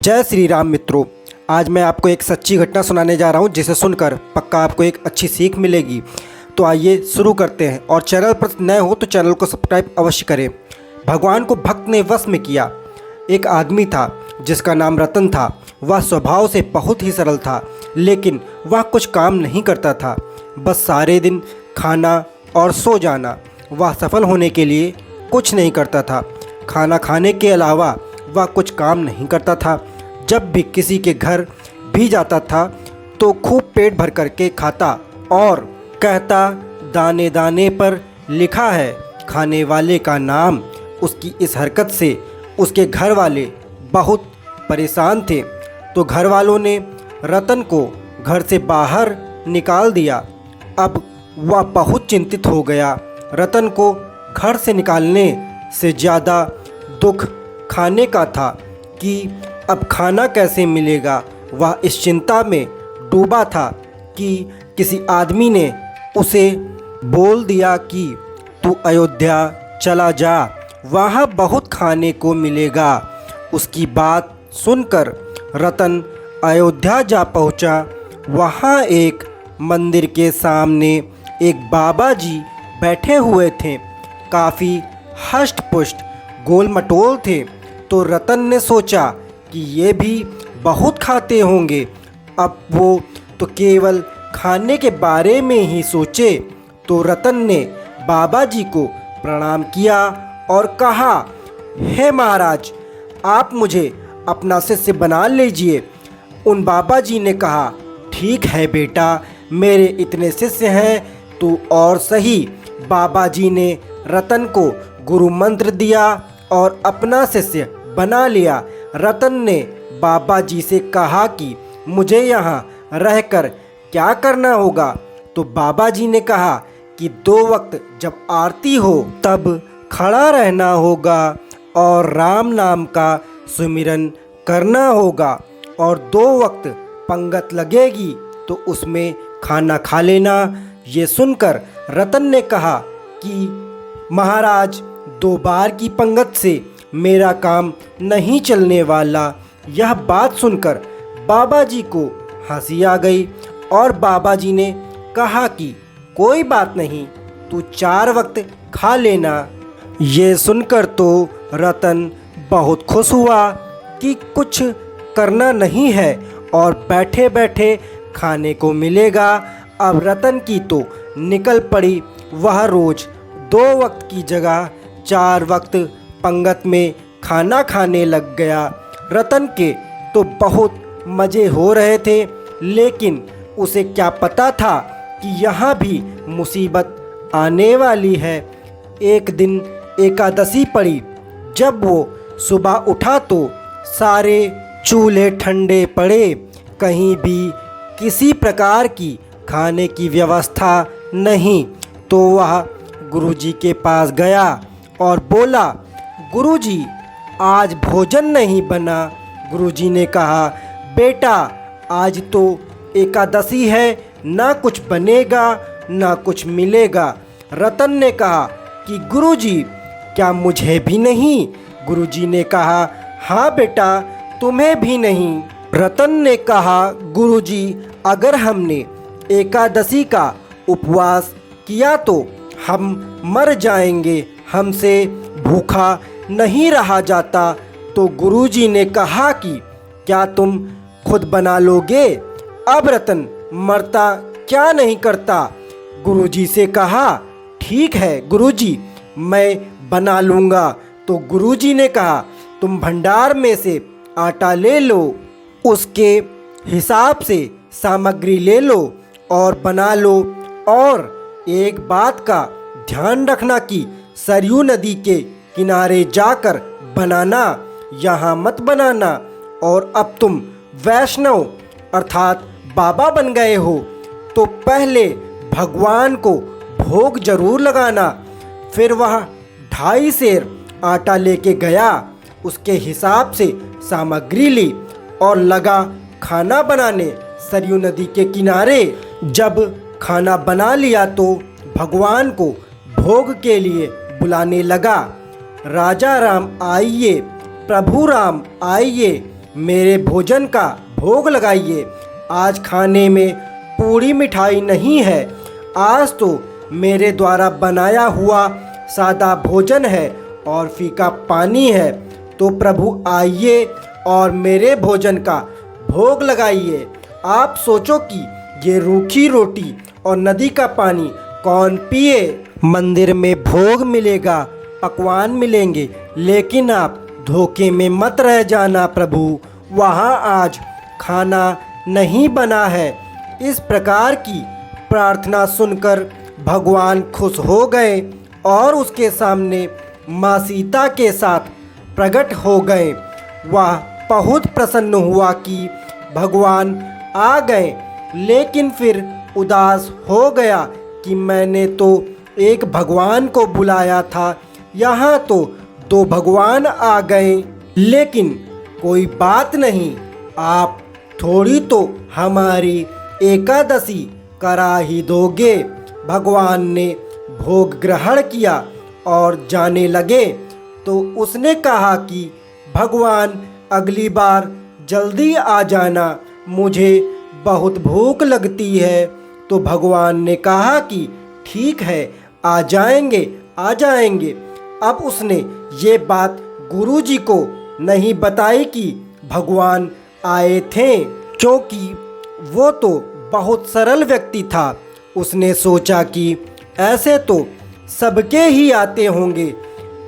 जय श्री राम मित्रों। आज मैं आपको एक सच्ची घटना सुनाने जा रहा हूं, जिसे सुनकर पक्का आपको एक अच्छी सीख मिलेगी। तो आइए शुरू करते हैं, और चैनल पर नए हो तो चैनल को सब्सक्राइब अवश्य करें। भगवान को भक्त ने वश में किया। एक आदमी था जिसका नाम रतन था। वह स्वभाव से बहुत ही सरल था, लेकिन वह कुछ काम नहीं करता था, बस सारे दिन खाना और सो जाना। वह सफल होने के लिए कुछ नहीं करता था। खाना खाने के अलावा वह कुछ काम नहीं करता था। जब भी किसी के घर भी जाता था तो खूब पेट भर करके खाता और कहता, दाने दाने पर लिखा है खाने वाले का नाम। उसकी इस हरकत से उसके घर वाले बहुत परेशान थे, तो घर वालों ने रतन को घर से बाहर निकाल दिया। अब वह बहुत चिंतित हो गया। रतन को घर से निकालने से ज़्यादा दुख खाने का था कि अब खाना कैसे मिलेगा। वह इस चिंता में डूबा था कि किसी आदमी ने उसे बोल दिया कि तू अयोध्या चला जा, वहाँ बहुत खाने को मिलेगा। उसकी बात सुनकर रतन अयोध्या जा पहुँचा। वहाँ एक मंदिर के सामने एक बाबा जी बैठे हुए थे। काफ़ी हष्ट पुष्ट गोल मटोल थे, तो रतन ने सोचा कि ये भी बहुत खाते होंगे। अब वो तो केवल खाने के बारे में ही सोचे। तो रतन ने बाबा जी को प्रणाम किया और कहा, हे महाराज, आप मुझे अपना शिष्य बना लीजिए। उन बाबा जी ने कहा, ठीक है बेटा, मेरे इतने शिष्य हैं तो और सही। बाबा जी ने रतन को गुरु मंत्र दिया और अपना शिष्य बना लिया। रतन ने बाबा जी से कहा कि मुझे यहाँ रहकर क्या करना होगा। तो बाबा जी ने कहा कि 2 वक्त जब आरती हो तब खड़ा रहना होगा और राम नाम का सुमिरन करना होगा, और 2 वक्त पंगत लगेगी तो उसमें खाना खा लेना। ये सुनकर रतन ने कहा कि महाराज, 2 बार की पंगत से मेरा काम नहीं चलने वाला। यह बात सुनकर बाबा जी को हंसी आ गई, और बाबा जी ने कहा कि कोई बात नहीं, तू 4 वक्त खा लेना। ये सुनकर तो रतन बहुत खुश हुआ कि कुछ करना नहीं है और बैठे बैठे खाने को मिलेगा। अब रतन की तो निकल पड़ी। वह रोज़ 2 वक्त की जगह 4 वक्त पंगत में खाना खाने लग गया। रतन के तो बहुत मज़े हो रहे थे, लेकिन उसे क्या पता था कि यहाँ भी मुसीबत आने वाली है। एक दिन एकादशी पड़ी। जब वो सुबह उठा तो सारे चूल्हे ठंडे पड़े। कहीं भी किसी प्रकार की खाने की व्यवस्था नहीं। तो वह गुरुजी के पास गया और बोला, गुरुजी, आज भोजन नहीं बना। गुरुजी ने कहा, बेटा, आज तो एकादशी है, ना कुछ बनेगा ना कुछ मिलेगा। रतन ने कहा कि गुरुजी, क्या मुझे भी नहीं? गुरुजी ने कहा, हाँ बेटा, तुम्हें भी नहीं। रतन ने कहा, गुरुजी, अगर हमने एकादशी का उपवास किया तो हम मर जाएंगे, हमसे भूखा नहीं रहा जाता। तो गुरुजी ने कहा कि क्या तुम खुद बना लोगे? अब रतन मरता क्या नहीं करता। गुरुजी से कहा, ठीक है गुरुजी, मैं बना लूँगा। तो गुरुजी ने कहा, तुम भंडार में से आटा ले लो, उसके हिसाब से सामग्री ले लो और बना लो। और एक बात का ध्यान रखना कि सरयू नदी के किनारे जाकर बनाना, यहाँ मत बनाना। और अब तुम वैष्णव अर्थात बाबा बन गए हो तो पहले भगवान को भोग जरूर लगाना। फिर वह 2.5 सेर आटा लेके गया, उसके हिसाब से सामग्री ली और लगा खाना बनाने सरयू नदी के किनारे। जब खाना बना लिया तो भगवान को भोग के लिए बुलाने लगा, राजा राम आइए, प्रभु राम आइए, मेरे भोजन का भोग लगाइए। आज खाने में पूरी मिठाई नहीं है, आज तो मेरे द्वारा बनाया हुआ सादा भोजन है और फीका पानी है। तो प्रभु आइए और मेरे भोजन का भोग लगाइए। आप सोचो कि ये रूखी रोटी और नदी का पानी कौन पिए। मंदिर में भोग मिलेगा, पकवान मिलेंगे, लेकिन आप धोखे में मत रह जाना प्रभु, वहाँ आज खाना नहीं बना है। इस प्रकार की प्रार्थना सुनकर भगवान खुश हो गए और उसके सामने माँ सीता के साथ प्रकट हो गए। वह बहुत प्रसन्न हुआ कि भगवान आ गए, लेकिन फिर उदास हो गया कि मैंने तो एक भगवान को बुलाया था, यहाँ तो दो भगवान आ गए। लेकिन कोई बात नहीं, आप थोड़ी तो हमारी एकादशी करा ही दोगे। भगवान ने भोग ग्रहण किया और जाने लगे। तो उसने कहा कि भगवान अगली बार जल्दी आ जाना, मुझे बहुत भूख लगती है। तो भगवान ने कहा कि ठीक है, आ जाएंगे आ जाएंगे। अब उसने ये बात गुरुजी को नहीं बताई कि भगवान आए थे, क्योंकि वो तो बहुत सरल व्यक्ति था। उसने सोचा कि ऐसे तो सबके ही आते होंगे।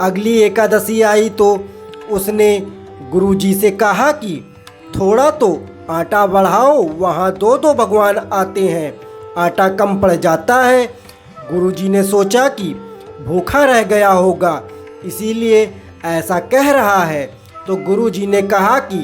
अगली एकादशी आई तो उसने गुरुजी से कहा कि थोड़ा तो आटा बढ़ाओ, वहाँ दो दो भगवान आते हैं, आटा कम पड़ जाता है। गुरुजी ने सोचा कि भूखा रह गया होगा, इसीलिए ऐसा कह रहा है। तो गुरुजी ने कहा कि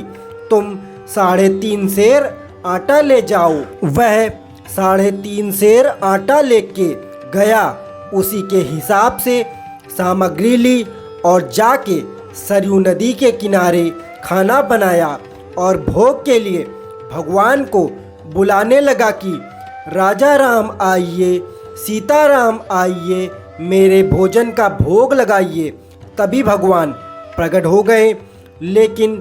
तुम 3.5 सेर आटा ले जाओ। वह 3.5 सेर आटा लेके गया, उसी के हिसाब से सामग्री ली और जाके सरयू नदी के किनारे खाना बनाया और भोग के लिए भगवान को बुलाने लगा कि राजा राम आइए, सीता राम आइए, मेरे भोजन का भोग लगाइए। तभी भगवान प्रकट हो गए। लेकिन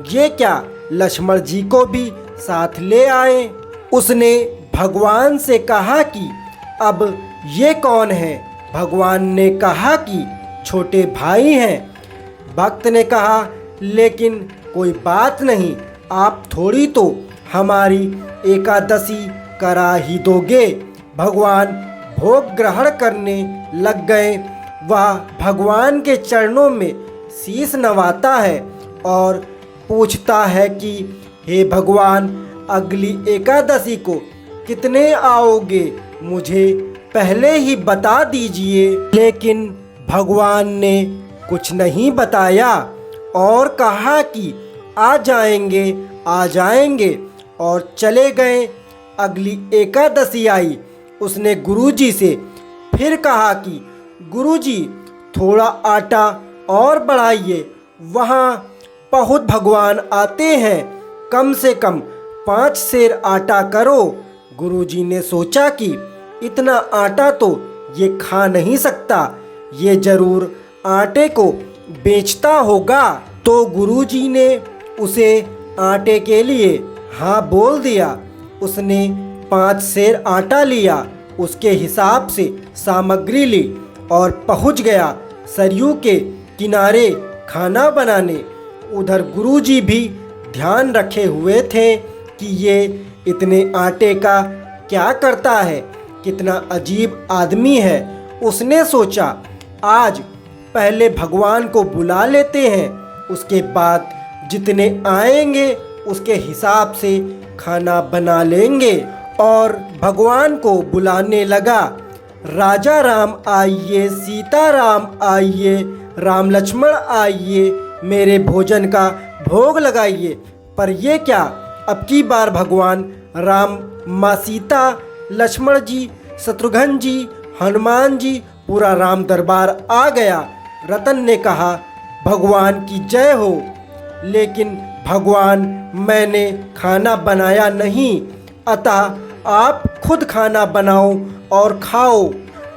ये क्या, लक्ष्मण जी को भी साथ ले आए। उसने भगवान से कहा कि अब ये कौन है। भगवान ने कहा कि छोटे भाई हैं। भक्त ने कहा लेकिन कोई बात नहीं, आप थोड़ी तो हमारी एकादशी करा ही दोगे। भगवान भोग ग्रहण करने लग गए। वह भगवान के चरणों में शीश नवाता है और पूछता है कि हे भगवान, अगली एकादशी को कितने आओगे, मुझे पहले ही बता दीजिए। लेकिन भगवान ने कुछ नहीं बताया और कहा कि आ जाएंगे आ जाएंगे, और चले गए। अगली एकादशी आई। उसने गुरुजी से फिर कहा कि गुरुजी, थोड़ा आटा और बढ़ाइए, वहाँ बहुत भगवान आते हैं, कम से कम 5 सेर आटा करो। गुरुजी ने सोचा कि इतना आटा तो ये खा नहीं सकता, ये जरूर आटे को बेचता होगा। तो गुरुजी ने उसे आटे के लिए हाँ बोल दिया। उसने 5 सेर आटा लिया, उसके हिसाब से सामग्री ली और पहुंच गया सरयू के किनारे खाना बनाने। उधर गुरुजी भी ध्यान रखे हुए थे कि ये इतने आटे का क्या करता है, कितना अजीब आदमी है। उसने सोचा आज पहले भगवान को बुला लेते हैं, उसके बाद जितने आएंगे उसके हिसाब से खाना बना लेंगे। और भगवान को बुलाने लगा, राजा राम आइए, सीता राम आइए, राम लक्ष्मण आइए, मेरे भोजन का भोग लगाइए। पर ये क्या, अब की बार भगवान राम, माँ सीता, लक्ष्मण जी, शत्रुघ्न जी, हनुमान जी, पूरा राम दरबार आ गया। रतन ने कहा भगवान की जय हो। लेकिन भगवान, मैंने खाना बनाया नहीं, अतः आप खुद खाना बनाओ और खाओ।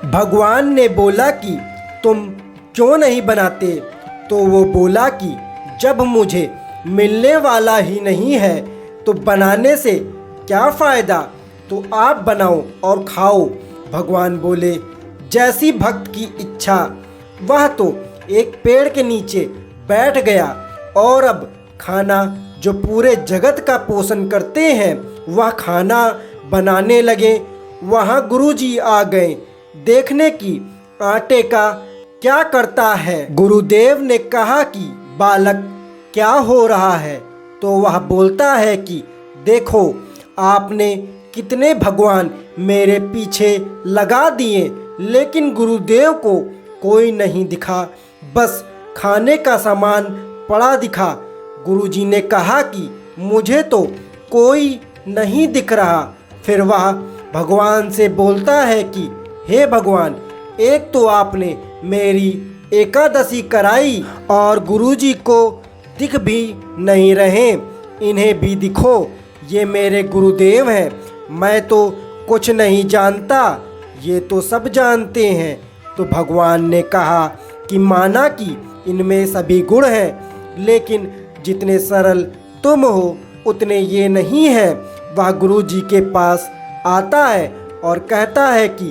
भगवान ने बोला कि तुम क्यों नहीं बनाते। तो वो बोला कि जब मुझे मिलने वाला ही नहीं है तो बनाने से क्या फ़ायदा, तो आप बनाओ और खाओ। भगवान बोले, जैसी भक्त की इच्छा। वह तो एक पेड़ के नीचे बैठ गया और अब खाना जो पूरे जगत का पोषण करते हैं वह खाना बनाने लगे। वहाँ गुरुजी आ गए देखने की आटे का क्या करता है। गुरुदेव ने कहा कि बालक क्या हो रहा है, तो वह बोलता है कि देखो आपने कितने भगवान मेरे पीछे लगा दिए, लेकिन गुरुदेव को कोई नहीं दिखा, बस खाने का सामान पड़ा दिखा। गुरुजी ने कहा कि मुझे तो कोई नहीं दिख रहा। फिर वह भगवान से बोलता है कि हे भगवान, एक तो आपने मेरी एकादशी कराई और गुरुजी को दिख भी नहीं रहे, इन्हें भी दिखो, ये मेरे गुरुदेव हैं। मैं तो कुछ नहीं जानता, ये तो सब जानते हैं। तो भगवान ने कहा कि माना कि इनमें सभी गुण हैं, लेकिन जितने सरल तुम हो उतने ये नहीं हैं। वह गुरुजी के पास आता है और कहता है कि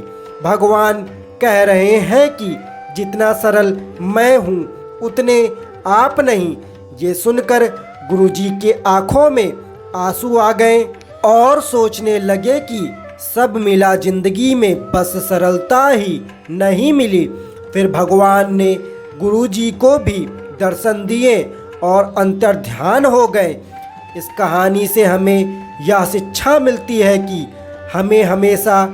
भगवान कह रहे हैं कि जितना सरल मैं हूँ उतने आप नहीं। ये सुनकर गुरुजी के आँखों में आंसू आ गए और सोचने लगे कि सब मिला जिंदगी में, बस सरलता ही नहीं मिली। फिर भगवान ने गुरुजी को भी दर्शन दिए और अंतर्ध्यान हो गए। इस कहानी से हमें यह शिक्षा मिलती है कि हमें हमेशा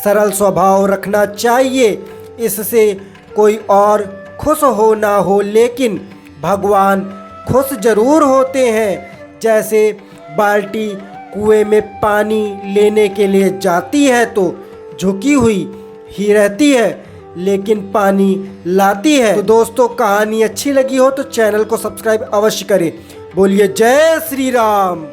सरल स्वभाव रखना चाहिए। इससे कोई और खुश हो ना हो, लेकिन भगवान खुश जरूर होते हैं। जैसे बाल्टी कुएं में पानी लेने के लिए जाती है तो झुकी हुई ही रहती है, लेकिन पानी लाती है। तो दोस्तों, कहानी अच्छी लगी हो तो चैनल को सब्सक्राइब अवश्य करें। बोलिए जय श्री राम।